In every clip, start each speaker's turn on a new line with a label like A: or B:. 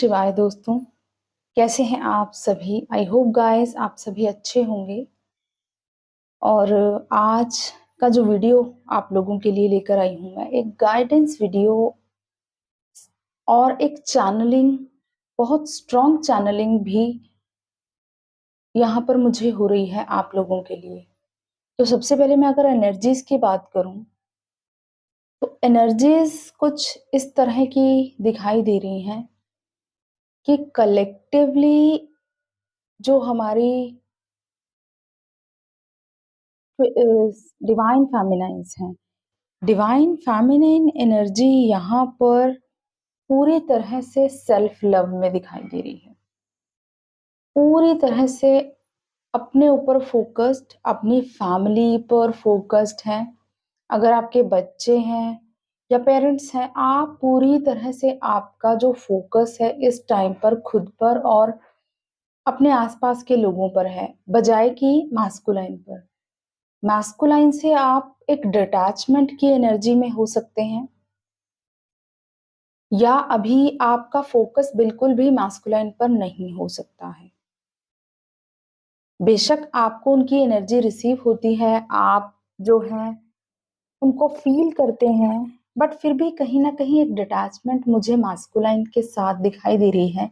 A: शिवाय दोस्तों, कैसे हैं आप सभी? आई होप गाइस आप सभी अच्छे होंगे। और आज का जो वीडियो आप लोगों के लिए लेकर आई हूँ मैं, एक गाइडेंस वीडियो और एक चैनलिंग, बहुत स्ट्रॉन्ग चैनलिंग भी यहाँ पर मुझे हो रही है आप लोगों के लिए। तो सबसे पहले मैं अगर एनर्जीज की बात करूँ तो एनर्जीज कुछ इस तरह की दिखाई दे रही हैं कि कलेक्टिवली जो हमारी डिवाइन फेमिनाइंस हैं, डिवाइन फेमिनिन एनर्जी यहाँ पर पूरी तरह से सेल्फ लव में दिखाई दे रही है। पूरी तरह से अपने ऊपर फोकस्ड, अपनी फैमिली पर फोकस्ड हैं। अगर आपके बच्चे हैं या पेरेंट्स हैं, आप पूरी तरह से आपका जो फोकस है इस टाइम पर खुद पर और अपने आसपास के लोगों पर है, बजाय कि मास्कुलाइन पर। मास्कुलाइन से आप एक डिटैचमेंट की एनर्जी में हो सकते हैं, या अभी आपका फोकस बिल्कुल भी मास्कुलाइन पर नहीं हो सकता है। बेशक आपको उनकी एनर्जी रिसीव होती है, आप जो हैं उनको फील करते हैं, बट फिर भी कहीं ना कहीं एक डिटैचमेंट मुझे मास्कुलाइन के साथ दिखाई दे रही है।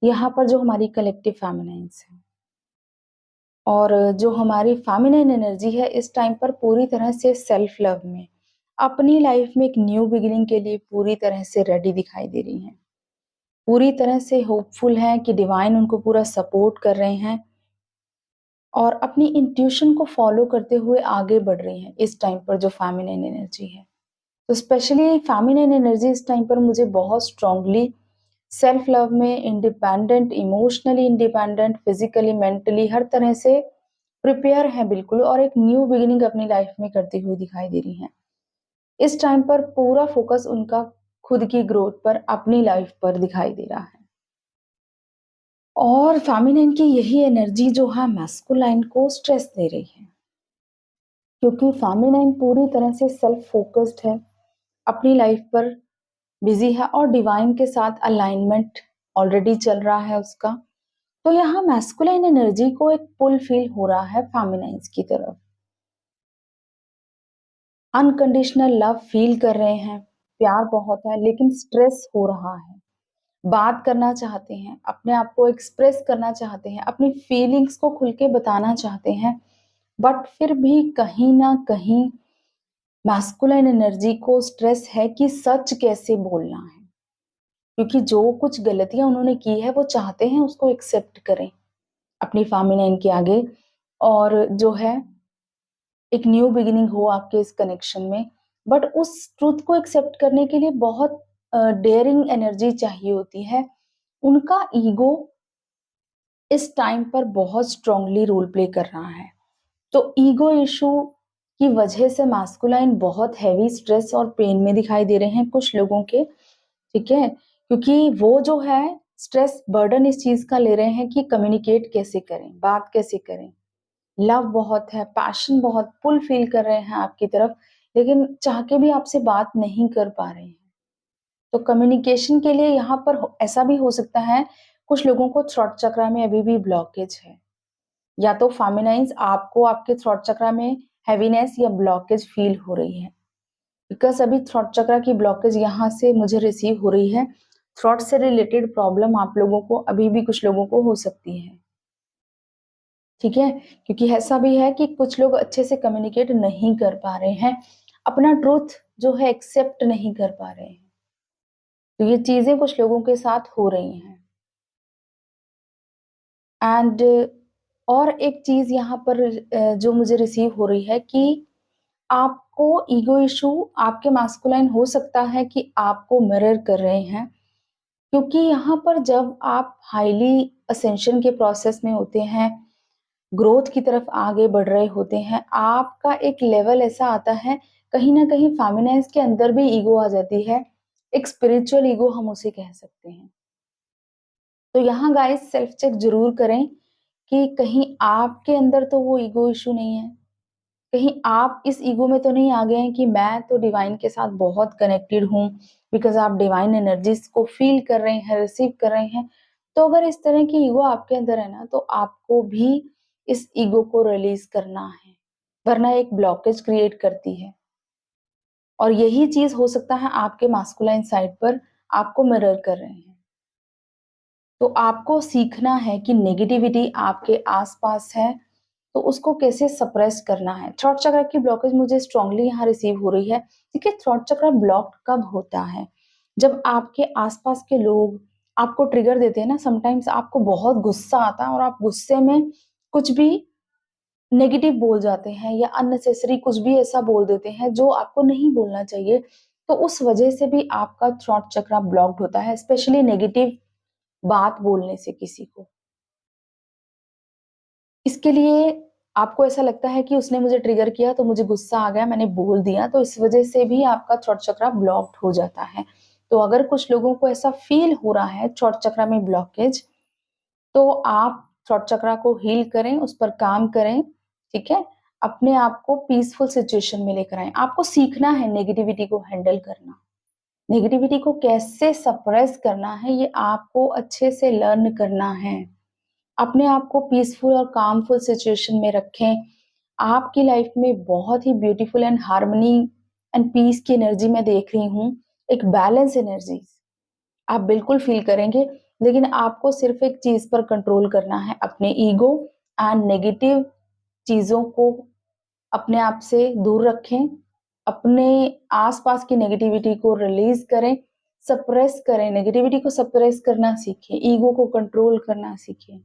A: यहाँ पर जो हमारी कलेक्टिव फेमिनाइंस है और जो हमारी फेमिनाइन एनर्जी है इस टाइम पर पूरी तरह से सेल्फ लव में, अपनी लाइफ में एक न्यू बिगिनिंग के लिए पूरी तरह से रेडी दिखाई दे रही हैं। पूरी तरह से होपफुल हैं कि डिवाइन उनको पूरा सपोर्ट कर रहे हैं और अपनी इंट्यूशन को फॉलो करते हुए आगे बढ़ रही हैं इस टाइम पर जो फेमिनिन एनर्जी है। तो स्पेशली फेमिनिन एनर्जी इस टाइम पर मुझे बहुत स्ट्रांगली सेल्फ लव में independent, emotionally independent, physically, mentally हर तरह से प्रिपेयर है बिल्कुल, और एक न्यू बिगिनिंग अपनी लाइफ में करती हुई दिखाई दे रही हैं। इस टाइम पर पूरा फोकस उनका खुद की ग्रोथ पर, अपनी लाइफ पर दिखाई दे रहा है। और फेमिनिन की यही एनर्जी जो है मैस्कुलाइन को स्ट्रेस दे रही है, क्योंकि फेमिनिन पूरी तरह से सेल्फ फोकस्ड है, अपनी लाइफ पर बिजी है और डिवाइन के साथ अलाइनमेंट ऑलरेडी चल रहा है उसका। तो यहाँ मैस्कुलाइन एनर्जी को एक पुल फील हो रहा है फेमिनाइंस की तरफ। अनकंडीशनल लव फील कर रहे हैं, प्यार बहुत है लेकिन स्ट्रेस हो रहा है। बात करना चाहते हैं, अपने आप को एक्सप्रेस करना चाहते हैं, अपनी फीलिंग्स को खुल के बताना चाहते हैं, बट फिर भी कहीं ना कहीं मैस्कुलाइन एनर्जी को स्ट्रेस है कि सच कैसे बोलना है, क्योंकि जो कुछ गलतियां उन्होंने की है वो चाहते हैं उसको एक्सेप्ट करें अपनी फेमिनाइन के आगे, और जो है एक न्यू बिगिनिंग हो आपके इस कनेक्शन में। बट उस ट्रूथ को एक्सेप्ट करने के लिए बहुत डेयरिंग एनर्जी चाहिए होती है। उनका ईगो इस टाइम पर बहुत स्ट्रांगली रोल प्ले कर रहा है। तो ईगो इशू की वजह से मास्कुलाइन बहुत हैवी स्ट्रेस और पेन में दिखाई दे रहे हैं कुछ लोगों के, ठीक है, क्योंकि वो जो है स्ट्रेस बर्डन इस चीज का ले रहे हैं कि कम्युनिकेट कैसे करें, बात कैसे करें। लव बहुत है, पैशन बहुत, पुल फील कर रहे हैं आपकी तरफ, लेकिन चाह के भी आपसे बात नहीं कर पा रहे हैं। तो कम्युनिकेशन के लिए यहाँ पर ऐसा भी हो सकता है कुछ लोगों को थ्रॉट चक्रा में अभी भी ब्लॉकेज है, या तो फेमिनाइंस आपको आपके थ्रॉट चक्रा में हैवीनेस या ब्लॉकेज फील हो रही है, बिकॉज अभी थ्रॉट चक्रा की ब्लॉकेज यहाँ से मुझे रिसीव हो रही है। थ्रॉट से रिलेटेड प्रॉब्लम आप लोगों को अभी भी कुछ लोगों को हो सकती है, ठीक है, क्योंकि ऐसा भी है कि कुछ लोग अच्छे से कम्युनिकेट नहीं कर पा रहे हैं, अपना ट्रूथ जो है एक्सेप्ट नहीं कर पा रहे हैं। तो ये चीजें कुछ लोगों के साथ हो रही हैं। एंड और एक चीज यहाँ पर जो मुझे रिसीव हो रही है कि आपको ईगो इशू, आपके मास्कुलाइन हो सकता है कि आपको मिरर कर रहे हैं, क्योंकि यहाँ पर जब आप हाईली असेंशन के प्रोसेस में होते हैं, ग्रोथ की तरफ आगे बढ़ रहे होते हैं, आपका एक लेवल ऐसा आता है, कहीं ना कहीं फेमिनाइज के अंदर भी ईगो आ जाती है, एक स्पिरिचुअल ईगो हम उसे कह सकते हैं। तो यहाँ गाइस सेल्फ चेक जरूर करें कि कहीं आपके अंदर तो वो ईगो इशू नहीं है, कहीं आप इस ईगो में तो नहीं आ गए हैं कि मैं तो डिवाइन के साथ बहुत कनेक्टेड हूँ, बिकॉज़ आप डिवाइन एनर्जीज़ को फ़ील कर रहे हैं, रिसीव कर रहे हैं। तो अगर इस तरह की ईगो आपके अंदर है ना, तो आपको भी इस ईगो को रिलीज़ करना है, वरना एक ब्लॉकेज क्रिएट करती है। और यही चीज़ हो सकता है आपके मास्कुलाइन साइड पर आपको मिरर कर रहे हैं। तो आपको सीखना है कि नेगेटिविटी आपके आस-पास है, तो उसको कैसे सप्रेस करना है। थ्रोट चक्र की ब्लॉकेज मुझे स्ट्रांगली यहाँ रिसीव हो रही है। देखिए, थ्रोट चक्र ब्लॉक्ड कब होता है? जब आपके आस-पास के लोग आपको ट्रिगर देते हैं ना, समटाइम्स आपको बहुत गुस्सा आता है और आप गुस्से में कुछ भी नेगेटिव बोल जाते हैं या अननेसेसरी कुछ भी ऐसा बोल देते हैं जो आपको नहीं बोलना चाहिए। तो उस वजह से भी आपका थ्रोट चक्र ब्लॉक्ड होता है, स्पेशली नेगेटिव बात बोलने से किसी को। इसके लिए आपको ऐसा लगता है कि उसने मुझे ट्रिगर किया तो मुझे गुस्सा आ गया, मैंने बोल दिया, तो इस वजह से भी आपका थ्रोट चक्र ब्लॉक्ड हो जाता है। तो अगर कुछ लोगों को ऐसा फ़ील हो रहा है थ्रोट चक्र में ब्लॉकेज, तो आप थ्रोट चक्र को हील करें, उस पर काम करें, ठीक है? अपने आप को पीसफुल सिचुएशन में लेकर आएँ। आपको सीखना है नेगेटिविटी को हैंडल करना। नेगेटिविटी को कैसे सप्रेस करना है, ये आपको अच्छे से लर्न करना है। अपने आप को पीसफुल और कामफुल सिचुएशन में रखें। आपकी लाइफ में बहुत ही beautiful and harmony and peace की एनर्जी मैं देख रही हूँ, एक बैलेंस एनर्जी आप बिल्कुल फ़ील करेंगे, लेकिन आपको सिर्फ़ एक चीज़ पर कंट्रोल करना है, अपने ईगो एंड नेगेटिव चीज़ों को अपने आप से दूर रखें। अपने आस-पास की नेगेटिविटी को रिलीज़ करें, सप्रेस करें, नेगेटिविटी को सप्रेस करना सीखें, ईगो को कंट्रोल करना सीखें।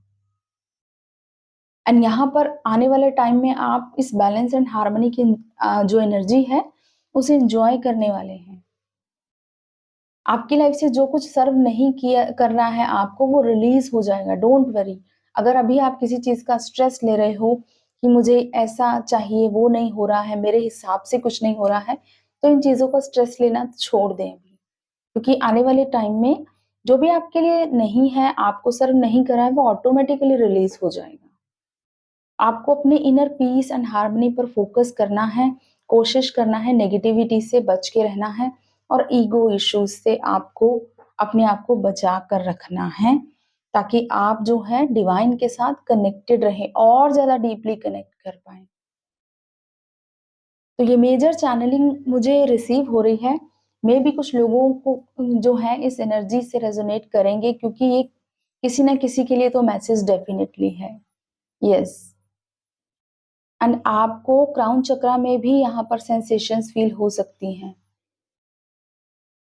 A: एंड यहाँ पर आने वाले टाइम में आप इस बैलेंस एंड हार्मनी की जो एनर्जी है, उसे एन्जॉय करने वाले हैं। आपकी लाइफ से जो कुछ सर्व नहीं किया करना है आपको, वो रिलीज़ हो जाएगा, डोंट वरी। अगर अभी आप किसी चीज़ का स्ट्रेस ले रहे हो कि मुझे ऐसा चाहिए, वो नहीं हो रहा है, मेरे हिसाब से कुछ नहीं हो रहा है, तो इन चीज़ों का स्ट्रेस लेना छोड़ दें अभी। क्योंकि आने वाले टाइम में जो भी आपके लिए नहीं है, आपको सर्व नहीं कर रहा है, वो ऑटोमैटिकली रिलीज़ हो जाएगा। आपको अपने इनर पीस एंड हार्मनी पर फोकस करना है, कोशिश करना है, नेगेटिविटी से बच के रहना है और ईगो इश्यूज से आपको अपने आप को बचा कर रखना है, ताकि आप जो है डिवाइन के साथ कनेक्टेड रहें और ज़्यादा डीपली कनेक्ट कर पाएँ। तो ये मेजर चैनलिंग मुझे रिसीव हो रही है। मेबी कुछ लोगों को जो है इस एनर्जी से रेज़ोनेट करेंगे, क्योंकि ये किसी न किसी के लिए तो मैसेज डेफिनिटली है। येस। एंड आपको क्राउन चक्रा में भी यहाँ पर सेंसेशंस फील हो सकती हैं।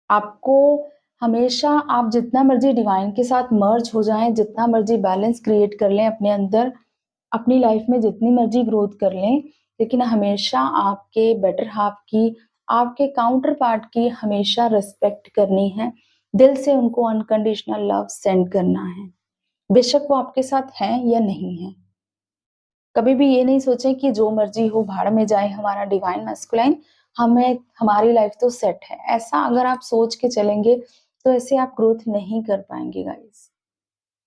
A: आपको हमेशा आप जितना मर्ज़ी डिवाइन के साथ मर्ज हो जाएँ, जितना मर्ज़ी बैलेंस क्रिएट कर लें अपने अंदर, अपनी लाइफ में जितनी मर्ज़ी ग्रोथ कर लें, लेकिन हमेशा आपके बेटर हाल्फ की, आपके काउंटर पार्ट की हमेशा रिस्पेक्ट करनी है। दिल से उनको अनकंडीशनल लव सेंड करना है। बेशक वो आपके साथ हैं या नहीं हैं। कभी भी ये नहीं सोचें कि जो मर्ज़ी हो भाड़ में जाए हमारा डिवाइन मैस्कुलाइन, हमें हमारी लाइफ़ तो सेट है। ऐसा अगर आप सोच के चलेंगे, तो ऐसे आप ग्रोथ नहीं कर पाएँगे गाइज़।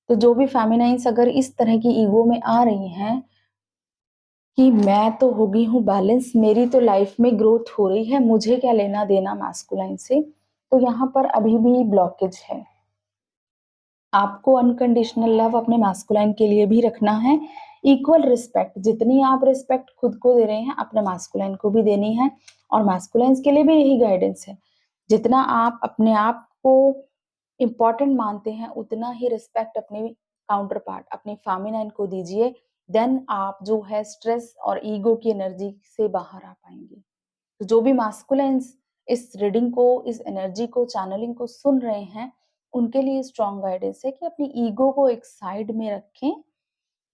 A: तो जो भी फेमिनाइन्स अगर इस तरह की ईगो में आ रही हैं कि मैं तो हो गई हूँ बैलेंस, मेरी तो लाइफ़ में ग्रोथ हो रही है, मुझे क्या लेना-देना मैस्कुलाइन से, तो यहाँ पर अभी भी ब्लॉकेज है। आपको अनकंडीशनल लव अपने मैस्कुलाइन के लिए भी रखना है। इक्वल रिस्पेक्ट, जितनी आप रिस्पेक्ट खुद को दे रहे हैं, अपने मैस्कुलाइन को भी देनी है और मैस्कुलाइन्स के लिए भी यही गाइडेंस है। जितना आप अपने आप को इम्पोर्टेंट मानते हैं, उतना ही रिस्पेक्ट अपने काउंटर पार्ट, अपनी फेमिनाइन को दीजिए। देन आप जो है स्ट्रेस और ईगो की एनर्जी से बाहर आ पाएँगे। तो जो भी मास्कुलाइन्स इस रीडिंग को, इस एनर्जी को, चैनलिंग को सुन रहे हैं, उनके लिए स्ट्रॉन्ग गाइडेंस है कि अपनी ईगो को एक साइड में रखें,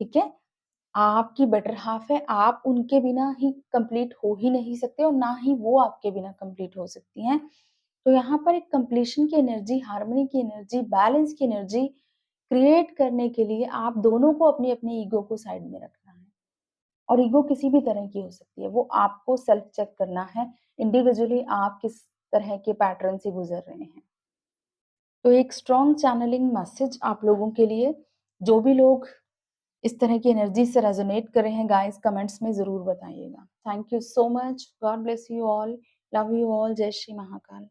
A: ठीक है? आपकी बेटर हाल्फ है, आप उनके बिना ही कंप्लीट हो ही नहीं सकते और ना ही वो आपके बिना कंप्लीट हो सकती हैं। तो यहाँ पर एक कंप्लीशन की एनर्जी, हार्मनी की एनर्जी, बैलेंस की एनर्जी क्रिएट करने के लिए आप दोनों को अपनी-अपनी ईगो को साइड में रखना है। और ईगो किसी भी तरह की हो सकती है, वो आपको सेल्फ चेक करना है, इंडिविजुअली आप किस तरह के पैटर्न से गुज़र रहे हैं। तो एक स्ट्रॉन्ग चैनलिंग मैसेज आप लोगों के लिए, जो भी लोग इस तरह की एनर्जी से रेज़ोनेट कर रहे हैं गाइस, कमेंट्स में ज़रूर बताइएगा। Thank you so much, God bless you all, love you all, जय श्री महाकाल।